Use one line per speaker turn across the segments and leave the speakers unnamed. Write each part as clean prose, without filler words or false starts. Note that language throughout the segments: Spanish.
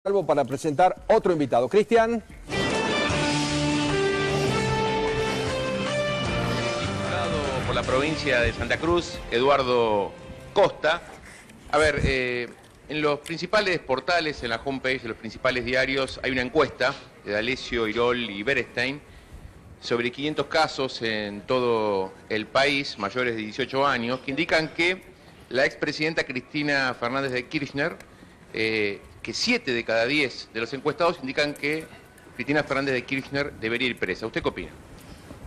Salvo para presentar otro invitado. Cristian.
Diputado por la provincia de Santa Cruz, Eduardo Costa. A ver, en los principales portales, en la homepage de los principales diarios, hay una encuesta de D'Alessio, Irol y Berestein sobre 500 casos en todo el país, mayores de 18 años, que indican que la expresidenta Cristina Fernández de Kirchner, que 7 de cada 10 de los encuestados indican que Cristina Fernández de Kirchner debería ir presa. ¿Usted qué opina?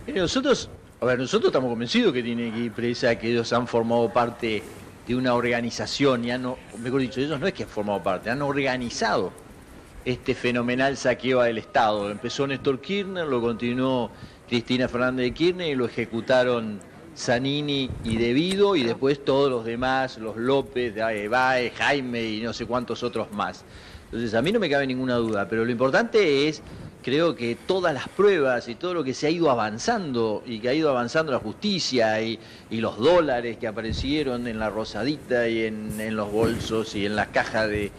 Nosotros estamos convencidos que tiene que ir presa, que ellos han formado parte de una organización, mejor dicho, ellos no es que han formado parte, han organizado este fenomenal saqueo del Estado. Empezó Néstor Kirchner, lo continuó Cristina Fernández de Kirchner y lo ejecutaron Zanini y Devido, y después todos los demás, los López, Báez, Jaime y no sé cuántos otros más. Entonces a mí no me cabe ninguna duda, pero lo importante es, creo que todas las pruebas y todo lo que se ha ido avanzando y que ha ido avanzando la justicia y los dólares que aparecieron en la rosadita y en los bolsos y en las cajas de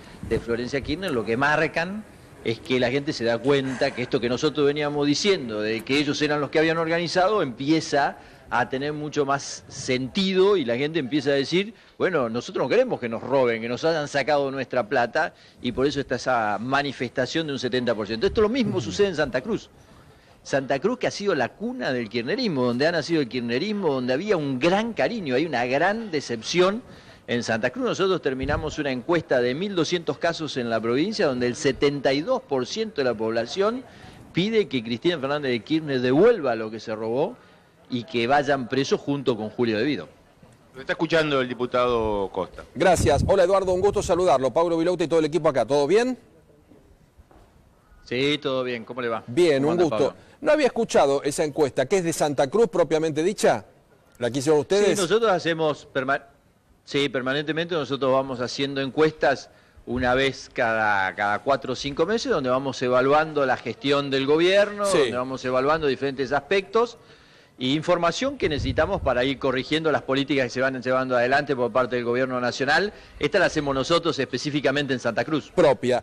Florencia Kirchner, lo que marcan es que la gente se da cuenta que esto que nosotros veníamos diciendo, de que ellos eran los que habían organizado, empieza a tener mucho más sentido y la gente empieza a decir, bueno, nosotros no queremos que nos roben, que nos hayan sacado nuestra plata, y por eso está esa manifestación de un 70%. Esto lo mismo sucede en Santa Cruz. Santa Cruz, que ha sido la cuna del kirchnerismo, donde ha nacido el kirchnerismo, donde había un gran cariño, hay una gran decepción. En Santa Cruz nosotros terminamos una encuesta de 1.200 casos en la provincia, donde el 72% de la población pide que Cristina Fernández de Kirchner devuelva lo que se robó y que vayan presos junto con Julio Devido.
Lo está escuchando el diputado Costa.
Gracias. Hola Eduardo, un gusto saludarlo. Pablo Vilauta y todo el equipo acá. ¿Todo bien?
Sí, todo bien. ¿Cómo le va?
Bien, un gusto.
Pablo?
No había escuchado esa encuesta, que es de Santa Cruz propiamente dicha. ¿La que hicieron ustedes?
Sí, nosotros hacemos permanentemente, nosotros vamos haciendo encuestas una vez cada 4 o 5 meses, donde vamos evaluando la gestión del gobierno,
Sí.
donde vamos evaluando diferentes aspectos y información que necesitamos para ir corrigiendo las políticas que se van llevando adelante por parte del gobierno nacional. Esta la hacemos nosotros específicamente en Santa Cruz.
Propia.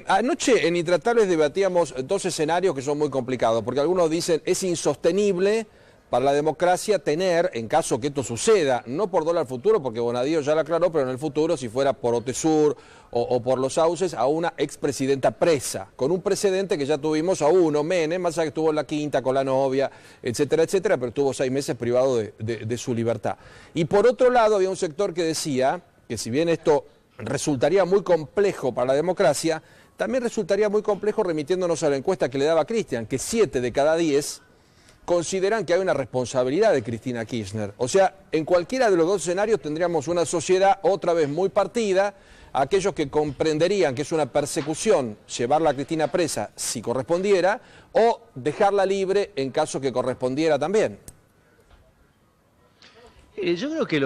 Anoche en Intratables debatíamos 2 escenarios que son muy complicados, porque algunos dicen es insostenible para la democracia tener, en caso que esto suceda, no por dólar futuro, porque Bonadío ya lo aclaró, pero en el futuro, si fuera por Otesur o por los Sauces, a una expresidenta presa, con un precedente que ya tuvimos a uno, Menem, más allá que estuvo en la quinta con la novia, etcétera, etcétera, pero estuvo 6 meses privado de su libertad. Y por otro lado había un sector que decía que si bien esto resultaría muy complejo para la democracia, también resultaría muy complejo remitiéndonos a la encuesta que le daba Cristian, que 7 de cada 10 consideran que hay una responsabilidad de Cristina Kirchner. O sea, en cualquiera de los 2 escenarios tendríamos una sociedad otra vez muy partida, aquellos que comprenderían que es una persecución llevarla a Cristina presa si correspondiera, o dejarla libre en caso que correspondiera también.
Yo creo que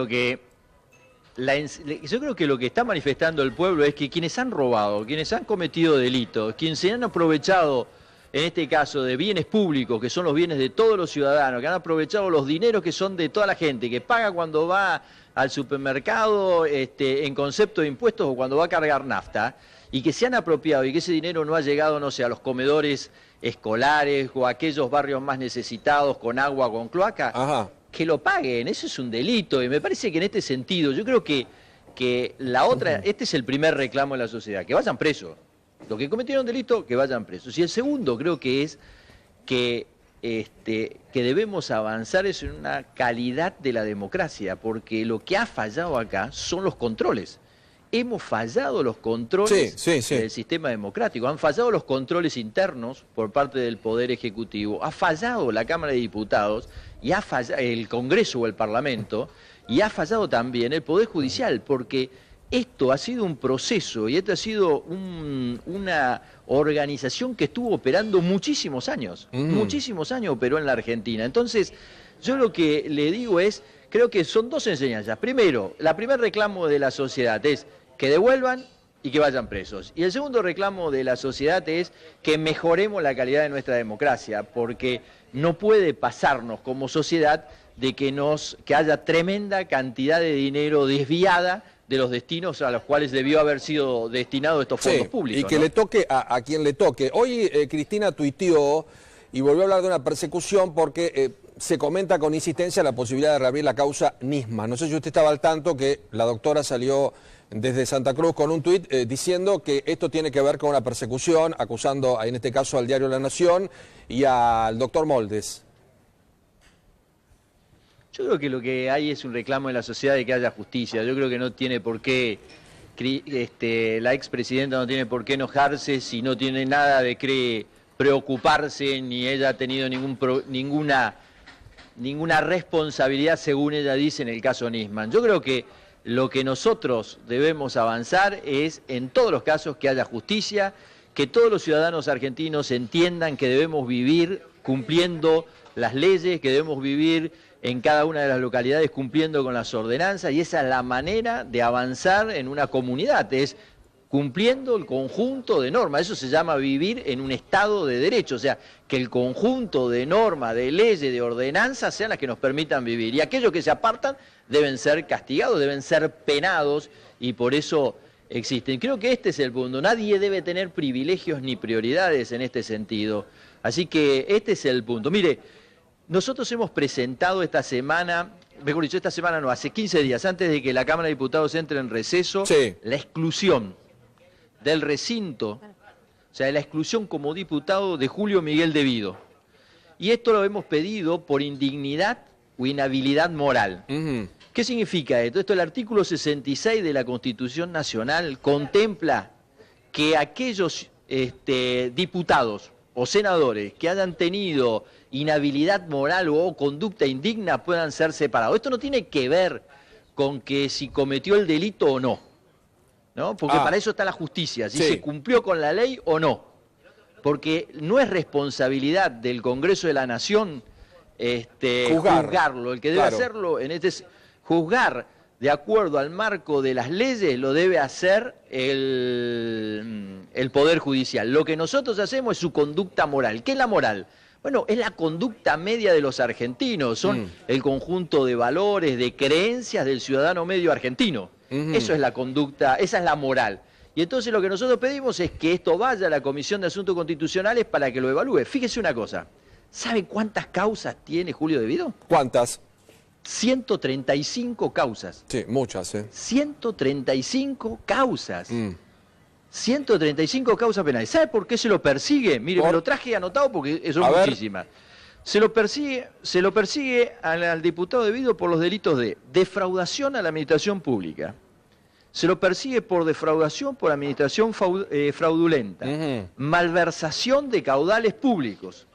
lo que está manifestando el pueblo es que quienes han robado, quienes han cometido delitos, quienes se han aprovechado en este caso de bienes públicos, que son los bienes de todos los ciudadanos, que han aprovechado los dineros que son de toda la gente, que paga cuando va al supermercado en concepto de impuestos o cuando va a cargar nafta, y que se han apropiado y que ese dinero no ha llegado, no sé, a los comedores escolares o a aquellos barrios más necesitados con agua, con cloaca.
Ajá.
Que lo paguen, eso es un delito, y me parece que en este sentido, yo creo que la otra, este es el primer reclamo de la sociedad, que vayan presos. Los que cometieron delito, que vayan presos. Y el segundo creo que es que debemos avanzar es en una calidad de la democracia, porque lo que ha fallado acá son los controles. Hemos fallado los controles del sistema democrático, han fallado los controles internos por parte del Poder Ejecutivo, ha fallado la Cámara de Diputados, y ha fallado el Congreso o el Parlamento, y ha fallado también el Poder Judicial, porque esto ha sido un proceso y esto ha sido una organización que estuvo operando muchísimos años operó en la Argentina. Entonces, yo lo que le digo es, creo que son 2 enseñanzas. Primero, la primer reclamo de la sociedad es que devuelvan y que vayan presos. Y el segundo reclamo de la sociedad es que mejoremos la calidad de nuestra democracia, porque no puede pasarnos como sociedad de que haya tremenda cantidad de dinero desviada de los destinos a los cuales debió haber sido destinados estos fondos públicos.
Y que
¿no?
le toque a quien le toque. Hoy Cristina tuiteó y volvió a hablar de una persecución porque se comenta con insistencia la posibilidad de reabrir la causa Nisman. No sé si usted estaba al tanto que la doctora salió desde Santa Cruz con un tuit diciendo que esto tiene que ver con una persecución, acusando en este caso al diario La Nación y al doctor Moldes.
Yo creo que lo que hay es un reclamo en la sociedad de que haya justicia. Yo creo que no tiene por qué, la expresidenta no tiene por qué enojarse si no tiene nada de qué preocuparse, ni ella ha tenido ninguna responsabilidad, según ella dice, en el caso Nisman. Yo creo que lo que nosotros debemos avanzar es, en todos los casos, que haya justicia, que todos los ciudadanos argentinos entiendan que debemos vivir cumpliendo las leyes, que debemos vivir en cada una de las localidades cumpliendo con las ordenanzas, y esa es la manera de avanzar en una comunidad, es cumpliendo el conjunto de normas. Eso se llama vivir en un Estado de Derecho, o sea, que el conjunto de normas, de leyes, de ordenanzas sean las que nos permitan vivir. Y aquellos que se apartan deben ser castigados, deben ser penados, y por eso existen. Creo que este es el punto. Nadie debe tener privilegios ni prioridades en este sentido. Así que este es el punto. Mire, nosotros hemos presentado esta semana, mejor dicho, esta semana no, hace 15 días, antes de que la Cámara de Diputados entre en receso, la exclusión del recinto, o sea, la exclusión como diputado de Julio Miguel Devido. Y esto lo hemos pedido por indignidad o inhabilidad moral. ¿Qué significa esto? El artículo 66 de la Constitución Nacional contempla que aquellos diputados o senadores que hayan tenido inhabilidad moral o conducta indigna puedan ser separados. Esto no tiene que ver con que si cometió el delito o no, ¿no? Porque para eso está la justicia, si se cumplió con la ley o no. Porque no es responsabilidad del Congreso de la Nación juzgarlo. El que debe hacerlo juzgar de acuerdo al marco de las leyes lo debe hacer el Poder Judicial. Lo que nosotros hacemos es su conducta moral. ¿Qué es la moral? Bueno, es la conducta media de los argentinos, son el conjunto de valores, de creencias del ciudadano medio argentino. Eso es la conducta, esa es la moral. Y entonces lo que nosotros pedimos es que esto vaya a la Comisión de Asuntos Constitucionales para que lo evalúe. Fíjese una cosa, ¿sabe cuántas causas tiene Julio Devido?
¿Cuántas?
135 causas.
Sí, muchas,
135 causas. 135 causas penales. ¿Sabe por qué se lo persigue? Mire, me lo traje anotado porque son muchísimas. Se lo persigue al diputado Devido por los delitos de defraudación a la administración pública. Se lo persigue por defraudación por administración fraudulenta, malversación de caudales públicos,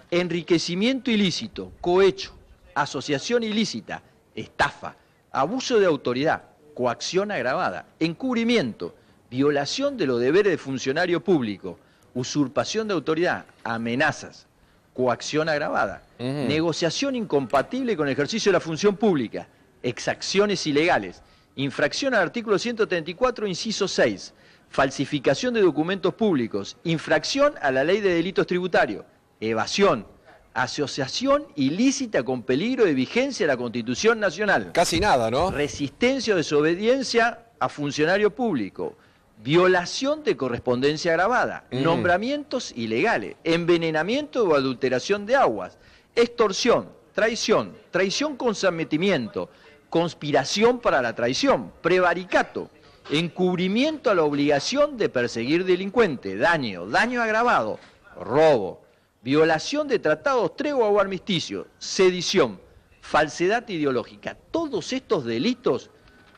enriquecimiento ilícito, cohecho, asociación ilícita, estafa, abuso de autoridad, coacción agravada, encubrimiento, violación de los deberes de funcionario público, usurpación de autoridad, amenazas, coacción agravada, negociación incompatible con el ejercicio de la función pública, exacciones ilegales, infracción al artículo 134, inciso 6, falsificación de documentos públicos, infracción a la ley de delitos tributarios, evasión, asociación ilícita con peligro de vigencia de la Constitución Nacional.
Casi nada, ¿no?
Resistencia o desobediencia a funcionario público, violación de correspondencia agravada, nombramientos ilegales, envenenamiento o adulteración de aguas, extorsión, traición, traición con sometimiento, conspiración para la traición, prevaricato, encubrimiento a la obligación de perseguir delincuente, daño agravado, robo, violación de tratados, tregua o armisticio, sedición, falsedad ideológica. Todos estos delitos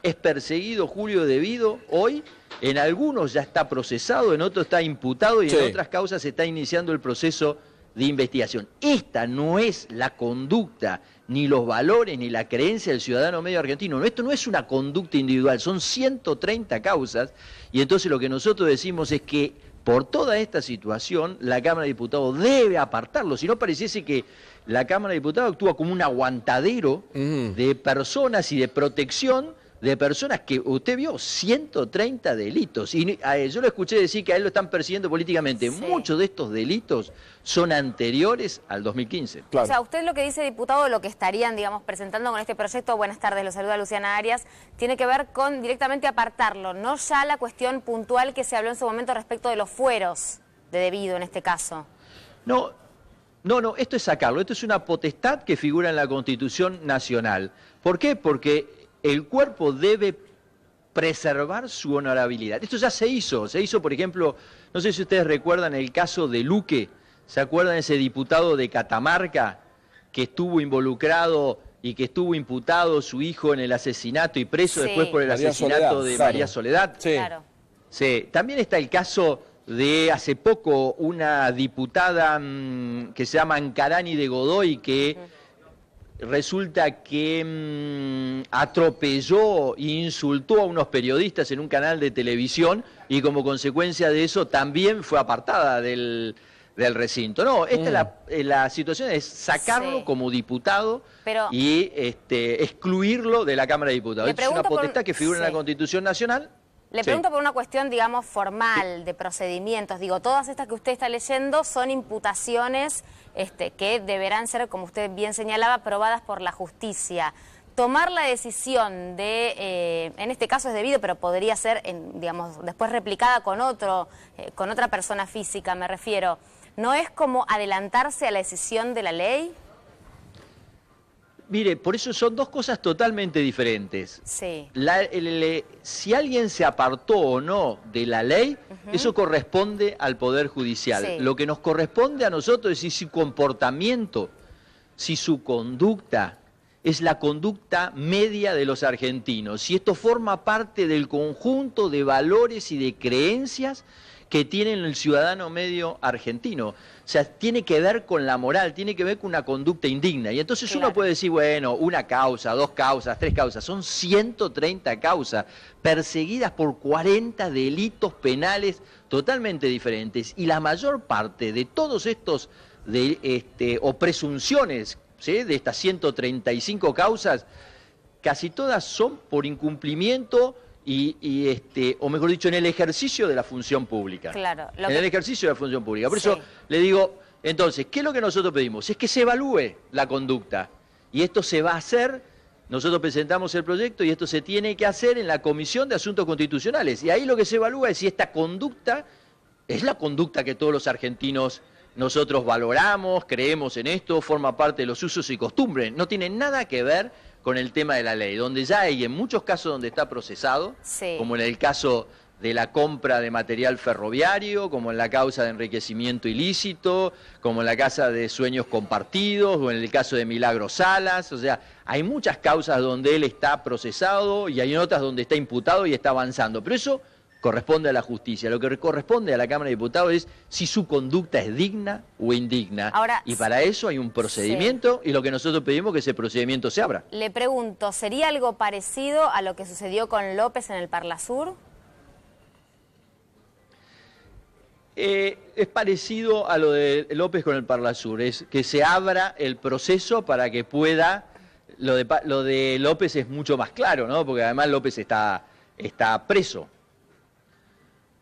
es perseguido Julio Devido hoy. En algunos ya está procesado, en otros está imputado y en otras causas se está iniciando el proceso de investigación. Esta no es la conducta, ni los valores, ni la creencia del ciudadano medio argentino. No, esto no es una conducta individual, son 130 causas. Y entonces lo que nosotros decimos es que por toda esta situación la Cámara de Diputados debe apartarlo. Si no pareciese que la Cámara de Diputados actúa como un aguantadero de personas y de protección de personas que usted vio 130 delitos. Y yo lo escuché decir que a él lo están persiguiendo políticamente.
Sí.
Muchos de estos delitos son anteriores al 2015.
Claro.
O sea, usted lo que dice, diputado, lo que estarían, digamos, presentando con este proyecto, buenas tardes, lo saluda Luciana Arias, tiene que ver con directamente apartarlo, no ya la cuestión puntual que se habló en su momento respecto de los fueros de debido en este caso.
No, esto es sacarlo. Esto es una potestad que figura en la Constitución Nacional. ¿Por qué? Porque el cuerpo debe preservar su honorabilidad. Esto ya se hizo, por ejemplo, no sé si ustedes recuerdan el caso de Luque, ¿se acuerdan de ese diputado de Catamarca que estuvo involucrado y que estuvo imputado su hijo en el asesinato y preso
Sí.
después por el
María
asesinato
Soledad,
de
claro.
María Soledad?
Sí.
Claro.
Sí, también está el caso de hace poco una diputada que se llama Ancarani de Godoy que resulta que atropelló e insultó a unos periodistas en un canal de televisión y como consecuencia de eso también fue apartada del recinto. No, esta la situación es sacarlo
Sí.
como diputado
Pero-
y excluirlo de la Cámara de Diputados.
Le
Esta es una
pregunto por-
potestad que figura en
sí.
la Constitución Nacional.
Le
Sí.
pregunto por una cuestión, digamos, formal, de procedimientos. Digo, todas estas que usted está leyendo son imputaciones que deberán ser, como usted bien señalaba, probadas por la justicia. Tomar la decisión de, en este caso es debido, pero podría ser, digamos, después replicada con con otra persona física, me refiero, ¿no es como adelantarse a la decisión de la ley?
Mire, por eso son dos cosas totalmente diferentes.
Sí.
Si alguien se apartó o no de la ley, eso corresponde al Poder Judicial.
Sí.
Lo que nos corresponde a nosotros es si su comportamiento, si su conducta es la conducta media de los argentinos, si esto forma parte del conjunto de valores y de creencias que tiene el ciudadano medio argentino. O sea, tiene que ver con la moral, tiene que ver con una conducta indigna. Y entonces
Claro.
uno puede decir, bueno, una causa, dos causas, tres causas, son 130 causas perseguidas por 40 delitos penales totalmente diferentes. Y la mayor parte de todos estos, o presunciones, ¿sí?, de estas 135 causas, casi todas son por incumplimiento o mejor dicho, en el ejercicio de la función pública.
Claro.
En el ejercicio de la función pública. Por
Sí.
eso le digo, entonces, ¿qué es lo que nosotros pedimos? Es que se evalúe la conducta. Y esto se va a hacer, nosotros presentamos el proyecto y esto se tiene que hacer en la Comisión de Asuntos Constitucionales. Y ahí lo que se evalúa es si esta conducta es la conducta que todos los argentinos nosotros valoramos, creemos en esto, forma parte de los usos y costumbres. No tiene nada que ver con el tema de la ley, donde ya hay en muchos casos donde está procesado,
Sí.
como en el caso de la compra de material ferroviario, como en la causa de enriquecimiento ilícito, como en la causa de sueños compartidos, o en el caso de Milagro Salas. O sea, hay muchas causas donde él está procesado y hay otras donde está imputado y está avanzando. Pero eso corresponde a la justicia. Lo que corresponde a la Cámara de Diputados es si su conducta es digna o indigna.
Ahora,
y para eso hay un procedimiento y lo que nosotros pedimos es que ese procedimiento se abra.
Le pregunto, ¿sería algo parecido a lo que sucedió con López en el Parlasur?
Es parecido a lo de López con el Parlasur, es que se abra el proceso para que pueda... Lo de López es mucho más claro, ¿no? Porque además López está preso.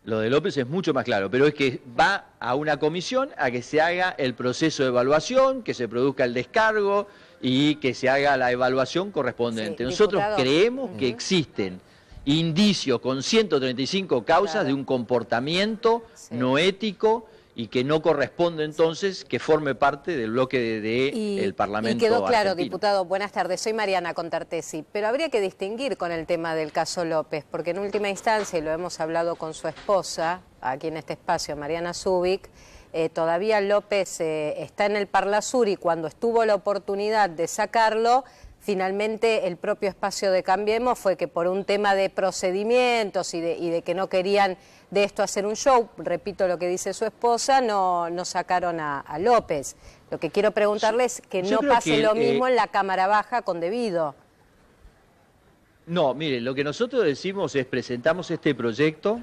Lo de López es mucho más claro, pero es que va a una comisión a que se haga el proceso de evaluación, que se produzca el descargo y que se haga la evaluación correspondiente.
Sí,
Nosotros
diputado.
creemos que existen indicios con 135 causas
Claro.
de un comportamiento
Sí.
no ético y que no corresponde entonces que forme parte del bloque del Parlamento
Y quedó claro,
argentino.
diputado, buenas tardes, soy Mariana Contartesi, pero habría que distinguir con el tema del caso López, porque en última instancia, y lo hemos hablado con su esposa, aquí en este espacio, Mariana Zubik, todavía López está en el Parlasur y cuando estuvo la oportunidad de sacarlo, finalmente el propio espacio de Cambiemos fue que por un tema de procedimientos y de que no querían de esto hacer un show, repito lo que dice su esposa, no sacaron a López. Lo que quiero preguntarle es que
Yo
no
creo
pase
que,
lo mismo en la Cámara Baja con debido.
No, mire, lo que nosotros decimos es presentamos este proyecto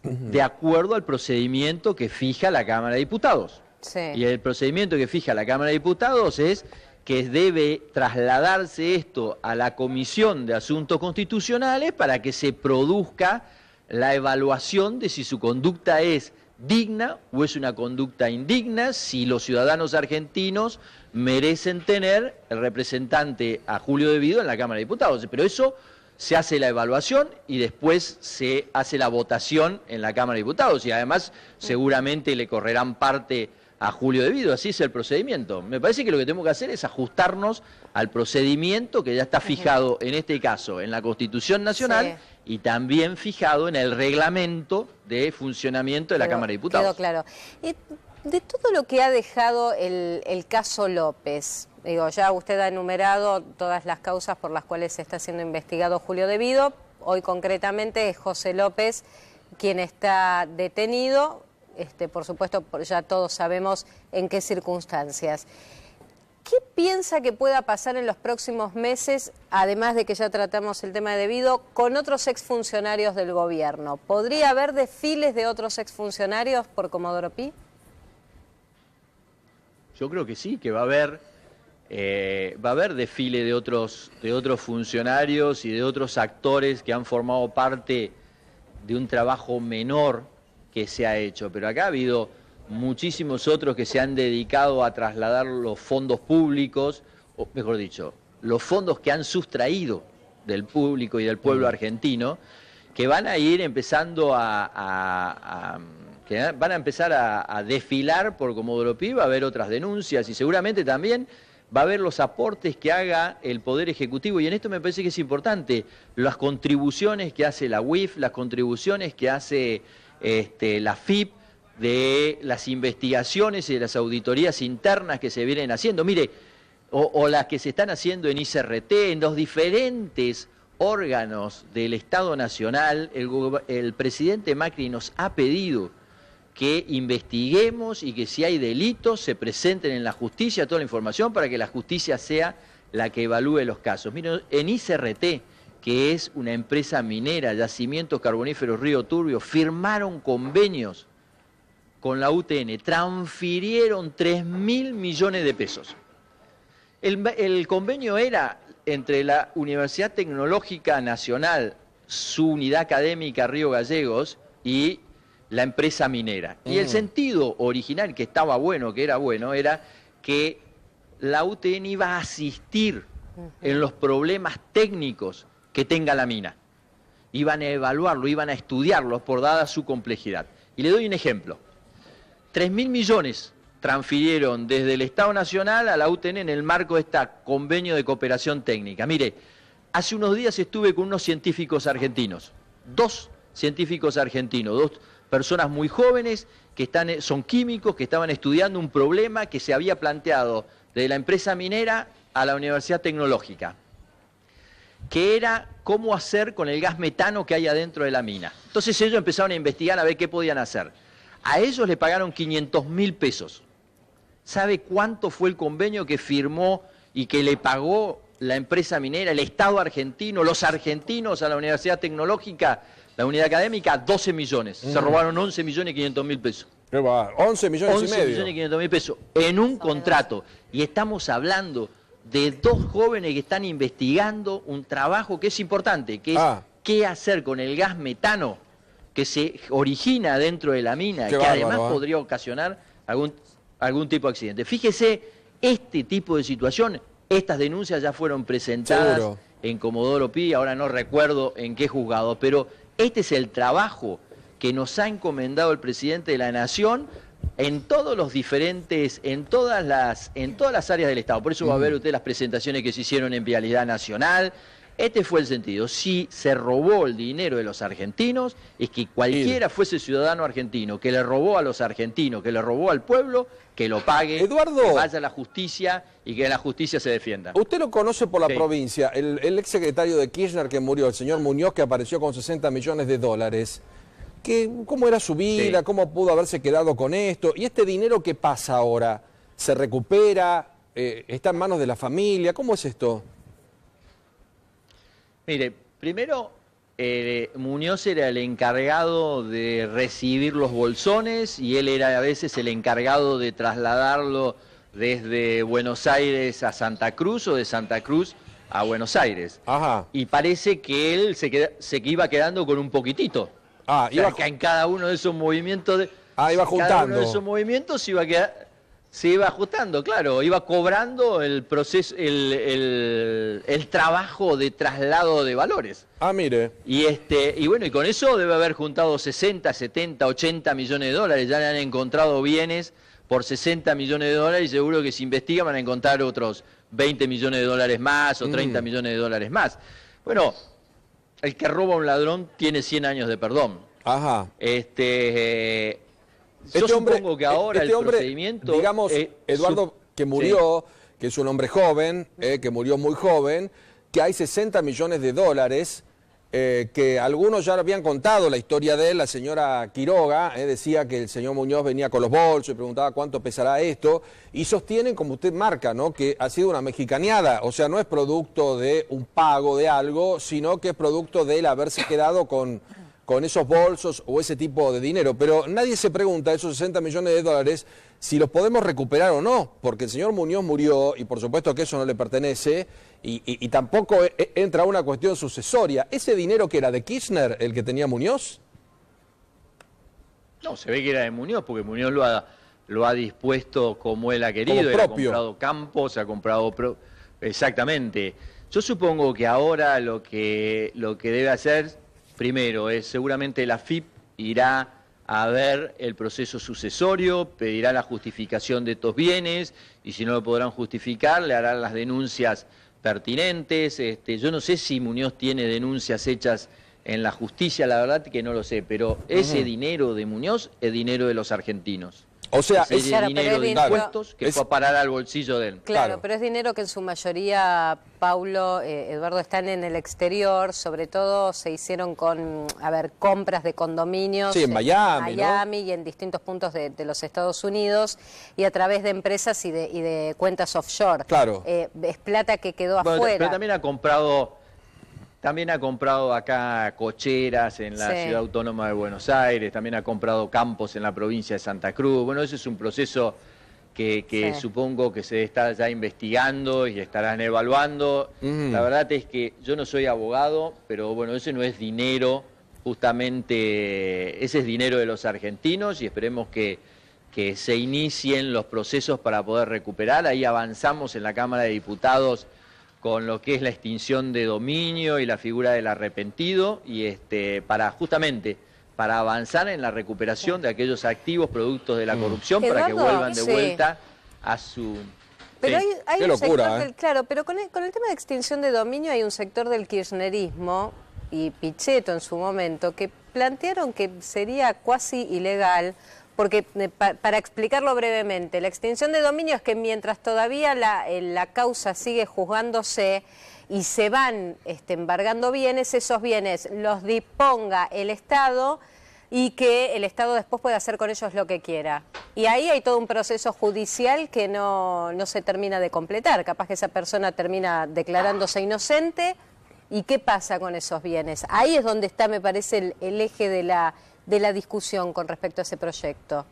de acuerdo al procedimiento que fija la Cámara de Diputados.
Sí.
Y el procedimiento que fija la Cámara de Diputados es que debe trasladarse esto a la Comisión de Asuntos Constitucionales para que se produzca la evaluación de si su conducta es digna o es una conducta indigna, si los ciudadanos argentinos merecen tener el representante a Julio De Vido en la Cámara de Diputados. Pero eso se hace la evaluación y después se hace la votación en la Cámara de Diputados y además seguramente le correrán parte a Julio De Vido, así es el procedimiento. Me parece que lo que tenemos que hacer es ajustarnos al procedimiento que ya está fijado en este caso en la Constitución Nacional y también fijado en el reglamento de funcionamiento de la Cámara de Diputados.
Quedó claro. De todo lo que ha dejado el caso López, digo, ya usted ha enumerado todas las causas por las cuales se está siendo investigado Julio De Vido, hoy concretamente es José López quien está detenido. Por supuesto, ya todos sabemos en qué circunstancias. ¿Qué piensa que pueda pasar en los próximos meses, además de que ya tratamos el tema de De Vido, con otros exfuncionarios del gobierno? ¿Podría haber desfiles de otros exfuncionarios por Comodoro Pi?
Yo creo que sí, que va a haber desfile de otros funcionarios y de otros actores que han formado parte de un trabajo menor que se ha hecho, pero acá ha habido muchísimos otros que se han dedicado a trasladar los fondos públicos, o mejor dicho, los fondos que han sustraído del público y del pueblo argentino, que van a ir empezando a desfilar por Comodoro Pi. Va a haber otras denuncias y seguramente también va a haber los aportes que haga el Poder Ejecutivo, y en esto me parece que es importante, las contribuciones que hace la UIF, las contribuciones que hace la FIP, de las investigaciones y de las auditorías internas que se vienen haciendo, mire, o las que se están haciendo en ICRT, en los diferentes órganos del Estado Nacional. El presidente Macri nos ha pedido que investiguemos y que si hay delitos se presenten en la justicia toda la información para que la justicia sea la que evalúe los casos. Miren, en ICRT, que es una empresa minera, Yacimientos Carboníferos Río Turbio, firmaron convenios con la UTN, transfirieron 3.000 millones de pesos. El convenio era entre la Universidad Tecnológica Nacional, su unidad académica Río Gallegos, y la empresa minera. Y el sentido original, que estaba bueno, que era bueno, era que la UTN iba a asistir en los problemas técnicos que tenga la mina. Iban a evaluarlo, iban a estudiarlo por dada su complejidad. Y le doy un ejemplo. 3.000 millones transfirieron desde el Estado Nacional a la UTN en el marco de este convenio de cooperación técnica. Mire, hace unos días estuve con unos científicos argentinos, 2 científicos argentinos, 2 personas muy jóvenes que son químicos, que estaban estudiando un problema que se había planteado de la empresa minera a la Universidad Tecnológica, que era cómo hacer con el gas metano que hay adentro de la mina. Entonces ellos empezaron a investigar a ver qué podían hacer. A ellos le pagaron 500.000 pesos. ¿Sabe cuánto fue el convenio que firmó y que le pagó la empresa minera, el Estado argentino, los argentinos a la Universidad Tecnológica, la unidad académica? 12 millones. Se robaron 11.500.000 pesos.
¿Qué va? 11 millones y medio.
11.500.000 pesos en un contrato. Y estamos hablando de 2 jóvenes que están investigando un trabajo que es importante, que es qué hacer con el gas metano que se origina dentro de la mina, que además podría ocasionar algún tipo de accidente. Fíjese, este tipo de situación, estas denuncias ya fueron presentadas en Comodoro Pi, ahora no recuerdo en qué juzgado, pero este es el trabajo que nos ha encomendado el presidente de la Nación en todos los diferentes, en todas las áreas del Estado. Por eso va a ver usted las presentaciones que se hicieron en Vialidad Nacional. Este fue el sentido. Si se robó el dinero de los argentinos, es que cualquiera fuese ciudadano argentino que le robó a los argentinos, que le robó al pueblo, que lo pague,
Eduardo,
que vaya a la justicia y que la justicia se defienda.
Usted lo conoce por la provincia, el exsecretario de Kirchner que murió, el señor Muñoz, que apareció con 60 millones de dólares. ¿Cómo era su vida? ¿Cómo pudo haberse quedado con esto? ¿Y este dinero qué pasa ahora? ¿Se recupera? ¿Está en manos de la familia? ¿Cómo es esto?
Mire, primero, Muñoz era el encargado de recibir los bolsones y él era a veces el encargado de trasladarlo desde Buenos Aires a Santa Cruz o de Santa Cruz a Buenos Aires.
Ajá.
Y parece que él se iba quedando con un poquitito.
Ah,
O sea, que en cada uno de esos movimientos...
iba juntando.
Cada uno de esos movimientos se iba ajustando, claro, iba cobrando el proceso, el trabajo de traslado de valores.
Ah, mire.
Y bueno, y con eso debe haber juntado 60, 70, 80 millones de dólares. Ya le han encontrado bienes por 60 millones de dólares y seguro que si investigan van a encontrar otros 20 millones de dólares más o 30 millones de dólares más. Bueno, el que roba a un ladrón tiene 100 años de perdón.
Ajá.
Yo supongo que ahora el procedimiento...
Digamos, Eduardo, que murió, que es un hombre joven, que murió muy joven, que hay 60 millones de dólares, que algunos ya lo habían contado la historia de él. La señora Quiroga decía que el señor Muñoz venía con los bolsos y preguntaba cuánto pesará esto, y sostienen, como usted marca, ¿no?, que ha sido una mexicaneada, o sea, no es producto de un pago de algo, sino que es producto de él haberse quedado con esos bolsos o ese tipo de dinero. Pero nadie se pregunta, esos 60 millones de dólares, si los podemos recuperar o no, porque el señor Muñoz murió y por supuesto que eso no le pertenece y tampoco entra una cuestión sucesoria. ¿Ese dinero que era de Kirchner, el que tenía Muñoz?
No, se ve que era de Muñoz, porque Muñoz lo ha dispuesto como él ha querido.
Como
Él ha
propio.
comprado campos, ha comprado... Exactamente. Yo supongo que ahora lo que debe hacer... Primero, seguramente la AFIP irá a ver el proceso sucesorio, pedirá la justificación de estos bienes y si no lo podrán justificar, le harán las denuncias pertinentes. Yo no sé si Muñoz tiene denuncias hechas en la justicia, la verdad que no lo sé, pero ese dinero de Muñoz es dinero de los argentinos.
O sea,
es
Claro,
dinero
pero
de
es dinero-
impuestos que fue a parar al bolsillo de él.
Claro, pero es dinero que en su mayoría, Paulo, Eduardo, están en el exterior, sobre todo se hicieron con, compras de condominios
Sí, en Miami,
en Miami y en distintos puntos de los Estados Unidos y a través de empresas y de cuentas offshore.
Claro.
Es plata que quedó
Bueno,
afuera.
pero también ha comprado acá cocheras en la Ciudad Autónoma de Buenos Aires, también ha comprado campos en la provincia de Santa Cruz. Bueno, ese es un proceso que supongo que se está ya investigando y estarán evaluando. La verdad es que yo no soy abogado, pero bueno, ese no es dinero, justamente, ese es dinero de los argentinos y esperemos que se inicien los procesos para poder recuperar. Ahí avanzamos en la Cámara de Diputados con lo que es la extinción de dominio y la figura del arrepentido y justamente para avanzar en la recuperación de aquellos activos productos de la corrupción para que
Eduardo,
vuelvan de vuelta a su...
Pero
Sí.
hay
Qué
un
locura,
sector claro, pero con el tema de extinción de dominio hay un sector del kirchnerismo y Pichetto en su momento que plantearon que sería cuasi ilegal. Porque, para explicarlo brevemente, la extinción de dominio es que mientras todavía la causa sigue juzgándose y se van embargando bienes, esos bienes los disponga el Estado y que el Estado después pueda hacer con ellos lo que quiera. Y ahí hay todo un proceso judicial que no se termina de completar. Capaz que esa persona termina declarándose inocente. ¿Y qué pasa con esos bienes? Ahí es donde está, me parece, el eje de la discusión con respecto a ese proyecto.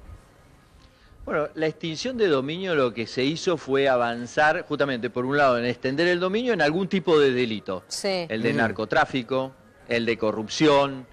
Bueno, la extinción de dominio lo que se hizo fue avanzar justamente, por un lado, en extender el dominio en algún tipo de delito.
Sí.
El de narcotráfico, el de corrupción,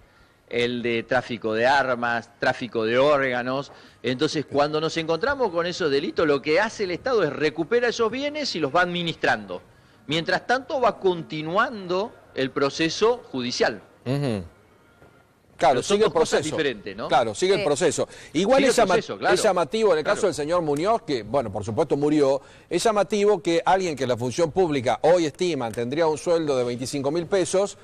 el de tráfico de armas, tráfico de órganos. Entonces, cuando nos encontramos con esos delitos, lo que hace el Estado es recuperar esos bienes y los va administrando. Mientras tanto, va continuando el proceso judicial.
Claro,
Pero son
sigue el
dos cosas
proceso.
diferentes, ¿no?
Claro, sigue el proceso. Igual
Sigue
es,
el proceso, claro.
es llamativo, en el caso
Claro.
del señor Muñoz, que, bueno, por supuesto murió, es llamativo que alguien que en la función pública hoy estima tendría un sueldo de 25.000 pesos,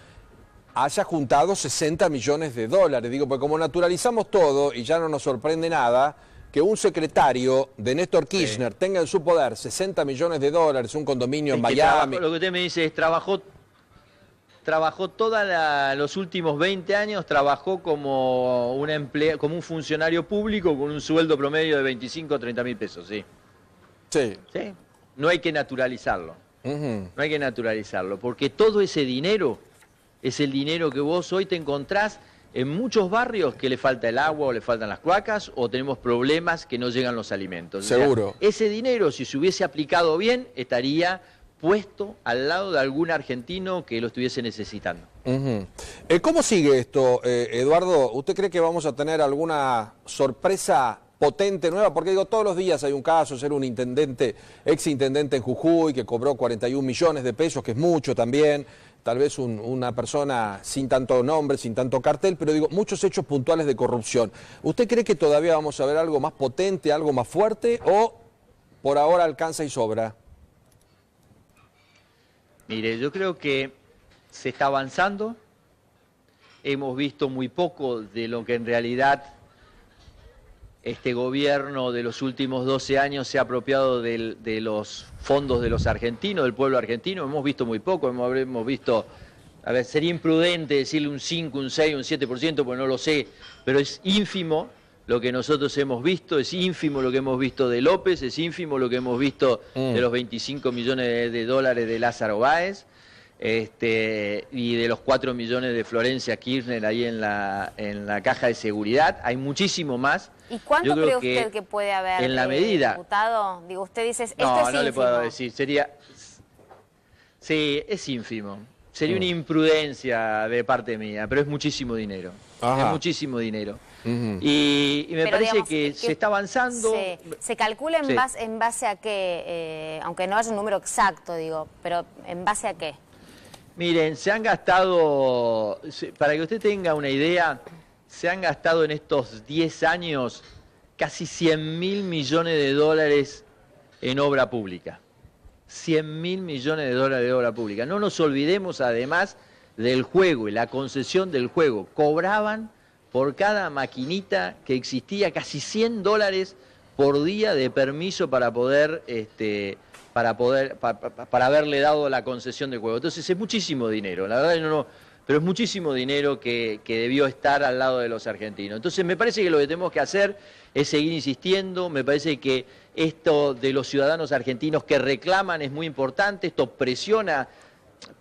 haya juntado 60 millones de dólares. Digo, porque como naturalizamos todo y ya no nos sorprende nada, que un secretario de Néstor Kirchner tenga en su poder 60 millones de dólares, un condominio en
Es que
Miami.
lo que usted me dice es, trabajó los últimos 20 años, trabajó como un funcionario público con un sueldo promedio de 25 o 30 mil pesos, sí.
Sí.
¿Sí? No hay que naturalizarlo,
Ujú.
no hay que naturalizarlo, porque todo ese dinero es el dinero que vos hoy te encontrás en muchos barrios que le falta el agua o le faltan las cloacas o tenemos problemas que no llegan los alimentos.
Seguro.
O sea, ese dinero, si se hubiese aplicado bien, estaría puesto al lado de algún argentino que lo estuviese necesitando.
¿Cómo sigue esto, Eduardo? ¿Usted cree que vamos a tener alguna sorpresa potente nueva? Porque digo, todos los días hay un caso, ser un intendente, ex intendente en Jujuy, que cobró 41 millones de pesos, que es mucho también, tal vez una persona sin tanto nombre, sin tanto cartel, pero digo, muchos hechos puntuales de corrupción. ¿Usted cree que todavía vamos a ver algo más potente, algo más fuerte, o por ahora alcanza y sobra?
Mire, yo creo que se está avanzando, hemos visto muy poco de lo que en realidad este gobierno de los últimos 12 años se ha apropiado de los fondos de los argentinos, del pueblo argentino, hemos visto muy poco, hemos visto, a ver, sería imprudente decirle un 5, un 6, un 7%, porque no lo sé, pero es ínfimo lo que nosotros hemos visto, es ínfimo lo que hemos visto de López, es ínfimo lo que hemos visto de los 25 millones de dólares de Lázaro Báez, y de los 4 millones de Florencia Kirchner ahí en la caja de seguridad. Hay muchísimo más.
¿Y cuánto cree usted que puede haber,
en la medida,
diputado? Digo, usted dice, esto
no,
es
no
ínfimo.
le puedo decir, sí, es ínfimo. Sería una imprudencia de parte mía, pero es muchísimo dinero.
Ajá.
Es muchísimo dinero. Y me parece, digamos, que se está avanzando.
¿Se calcula en base a qué? Aunque no haya un número exacto, digo, pero ¿en base a qué?
Miren, se han gastado, para que usted tenga una idea, se han gastado en estos 10 años casi 100.000 millones de dólares en obra pública. 100.000 millones de dólares de obra pública. No nos olvidemos además del juego y la concesión del juego. Cobraban por cada maquinita que existía casi $100 por día de permiso para poder, para haberle dado la concesión del juego. Entonces es muchísimo dinero, la verdad pero es muchísimo dinero que debió estar al lado de los argentinos. Entonces me parece que lo que tenemos que hacer es seguir insistiendo, me parece que esto de los ciudadanos argentinos que reclaman es muy importante, esto presiona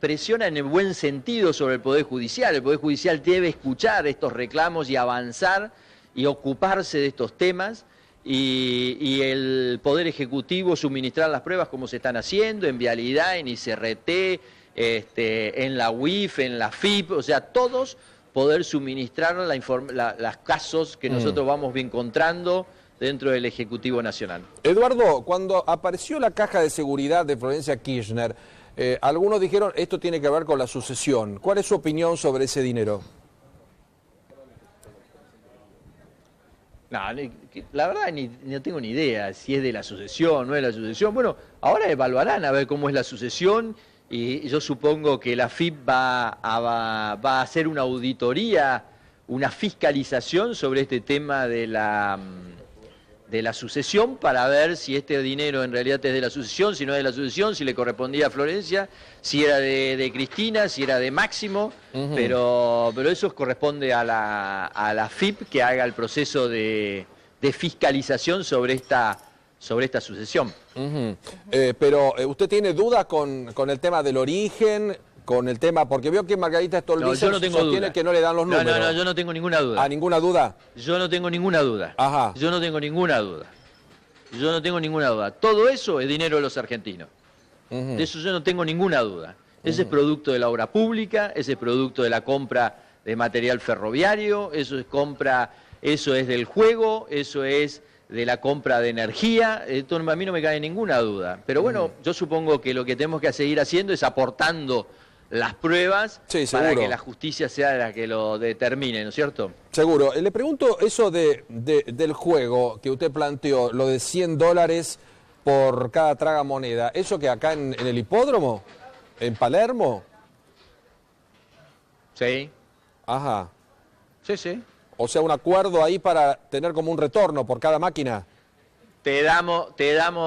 en el buen sentido sobre el Poder Judicial. El Poder Judicial debe escuchar estos reclamos y avanzar y ocuparse de estos temas, y el Poder Ejecutivo suministrar las pruebas como se están haciendo, en Vialidad, en ICRT, en la UIF, en la FIP, o sea, todos poder suministrar los casos que nosotros vamos encontrando dentro del Ejecutivo Nacional.
Eduardo, cuando apareció la caja de seguridad de Florencia Kirchner, algunos dijeron esto tiene que ver con la sucesión. ¿Cuál es su opinión sobre ese dinero?
No, la verdad no tengo ni idea si es de la sucesión, no es de la sucesión. Bueno, ahora evaluarán a ver cómo es la sucesión, y yo supongo que la FIP va a hacer una auditoría, una fiscalización sobre este tema de la sucesión, para ver si este dinero en realidad es de la sucesión, si no es de la sucesión, si le correspondía a Florencia, si era de Cristina, si era de Máximo, pero eso corresponde a la FIP que haga el proceso de fiscalización sobre esta sucesión.
Pero ¿usted tiene dudas con el tema del origen, con el tema, porque veo que Margarita Stolbizer sostiene que no le dan los números?
No, yo no tengo ninguna duda.
¿Ah, ninguna duda?
Yo no tengo ninguna duda.
Ajá.
Yo no tengo ninguna duda. Yo no tengo ninguna duda. Todo eso es dinero de los argentinos. De eso yo no tengo ninguna duda. Ese es producto de la obra pública, ese es producto de la compra de material ferroviario, eso es del juego, eso es de la compra de energía. Esto a mí no me cae ninguna duda. Pero bueno, yo supongo que lo que tenemos que seguir haciendo es aportando las pruebas, sí, para que la justicia sea la que lo determine, ¿no es cierto?
Seguro. Le pregunto eso del juego que usted planteó, lo de $100 por cada tragamoneda. ¿Eso que acá en el hipódromo? ¿En Palermo?
Sí.
Ajá.
Sí, sí.
O sea, un acuerdo ahí para tener como un retorno por cada máquina.
Te damos,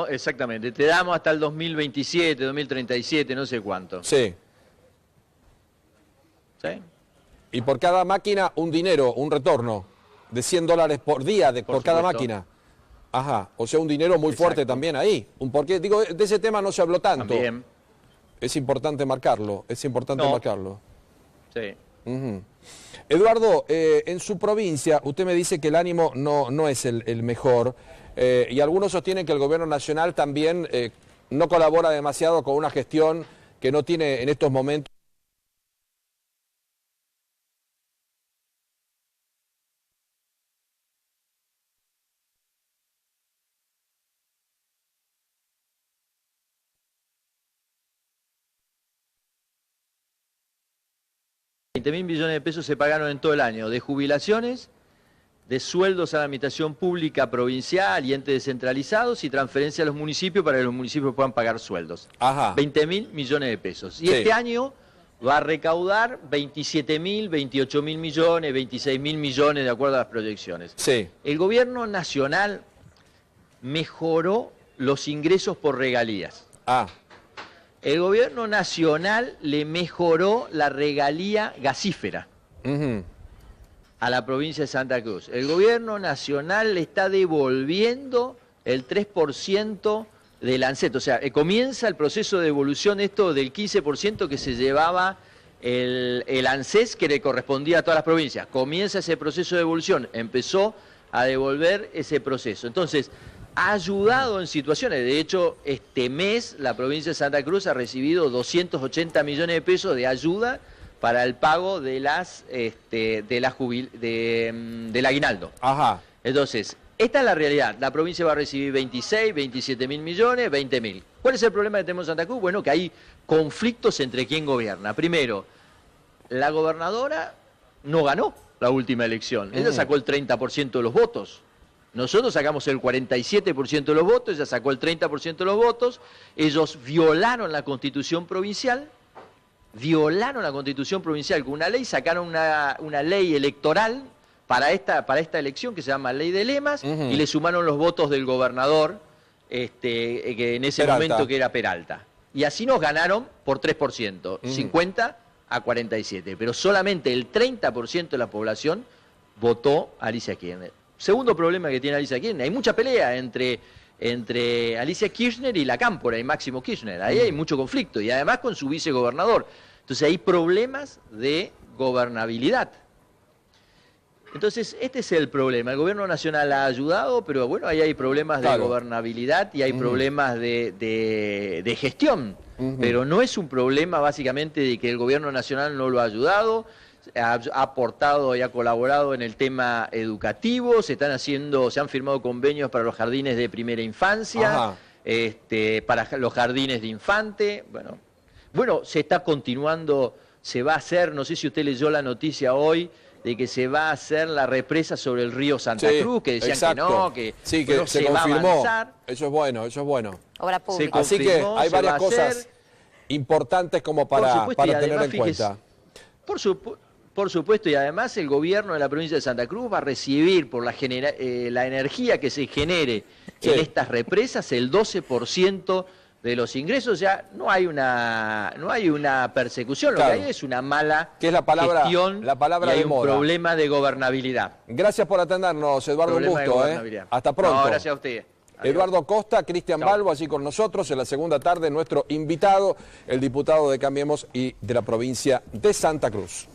exactamente, te damos hasta el 2027, 2037, no sé cuánto.
Sí.
¿Sí?
Y por cada máquina un dinero, un retorno de $100 por día por cada máquina. Ajá, o sea, un dinero muy fuerte también ahí. Porque digo, de ese tema no se habló tanto.
También.
Es importante marcarlo, marcarlo.
Sí.
Eduardo, en su provincia, usted me dice que el ánimo no es el mejor, y algunos sostienen que el gobierno nacional también no colabora demasiado con una gestión que no tiene en estos momentos.
$20.000 millones de pesos se pagaron en todo el año, de jubilaciones, de sueldos a la administración pública provincial y entes descentralizados y transferencia a los municipios para que los municipios puedan pagar sueldos.
Ajá.
20.000 millones de pesos. Y
Sí.
este año va a recaudar 27.000, 28.000 millones, 26.000 millones de acuerdo a las proyecciones.
Sí.
El gobierno nacional mejoró los ingresos por regalías.
Ah,
El gobierno nacional le mejoró la regalía gasífera
ujú.
a la provincia de Santa Cruz. El gobierno nacional le está devolviendo el 3% del ANSET. O sea, comienza el proceso de devolución esto del 15% que se llevaba el ANSES que le correspondía a todas las provincias. Comienza ese proceso de devolución, empezó a devolver ese proceso. Entonces, ha ayudado en situaciones. De hecho, este mes la provincia de Santa Cruz ha recibido 280 millones de pesos de ayuda para el pago de del aguinaldo.
Ajá.
Entonces, esta es la realidad. La provincia va a recibir 26, 27.000 millones, 20.000. ¿Cuál es el problema que tenemos en Santa Cruz? Bueno, que hay conflictos entre quién gobierna. Primero, la gobernadora no ganó la última elección. Ella sacó el 30% de los votos. Nosotros sacamos el 47% de los votos, ella sacó el 30% de los votos. Ellos violaron la Constitución provincial, con una ley, sacaron una ley electoral para esta elección que se llama Ley de Lemas, y le sumaron los votos del gobernador, que en ese
Peralta.
momento que era Peralta. Y así nos ganaron por 3%, 50 a 47, pero solamente el 30% de la población votó a Alicia Kirchner. Segundo problema que tiene Alicia Kirchner, hay mucha pelea entre Alicia Kirchner y la Cámpora y Máximo Kirchner. Ahí hay mucho conflicto, y además con su vicegobernador. Entonces hay problemas de gobernabilidad. Entonces, este es el problema. El gobierno nacional ha ayudado, pero bueno, ahí hay problemas de gobernabilidad y hay problemas de gestión. Pero no es un problema básicamente de que el gobierno nacional no lo ha ayudado. Ha aportado y ha colaborado en el tema educativo, se han firmado convenios para los jardines de primera infancia, para los jardines de infante, bueno, se está continuando, se va a hacer, no sé si usted leyó la noticia hoy, de que se va a hacer la represa sobre el río Santa Cruz, que decían
exacto.
que
que
no
se
va a
confirmó.
avanzar.
Eso es bueno, eso es bueno.
Obra pública.
Así que hay
se va
varias
a
cosas
hacer.
importantes como
Por
para
supuesto, y
tener
además,
en
fíjese,
cuenta.
Por supuesto, y además el gobierno de la provincia de Santa Cruz va a recibir por la energía que se genere en estas represas el 12% de los ingresos. Ya no hay una persecución, lo que hay es una mala gestión,
la palabra
y hay
de
un
moda.
problema de gobernabilidad.
Gracias por atendernos, Eduardo, un
Problema de
gusto.
gobernabilidad.
Hasta pronto.
No, gracias a usted. Adiós.
Eduardo Costa, Cristian
Chao.
Balbo, allí con nosotros en la segunda tarde, nuestro invitado, el diputado de Cambiemos y de la provincia de Santa Cruz.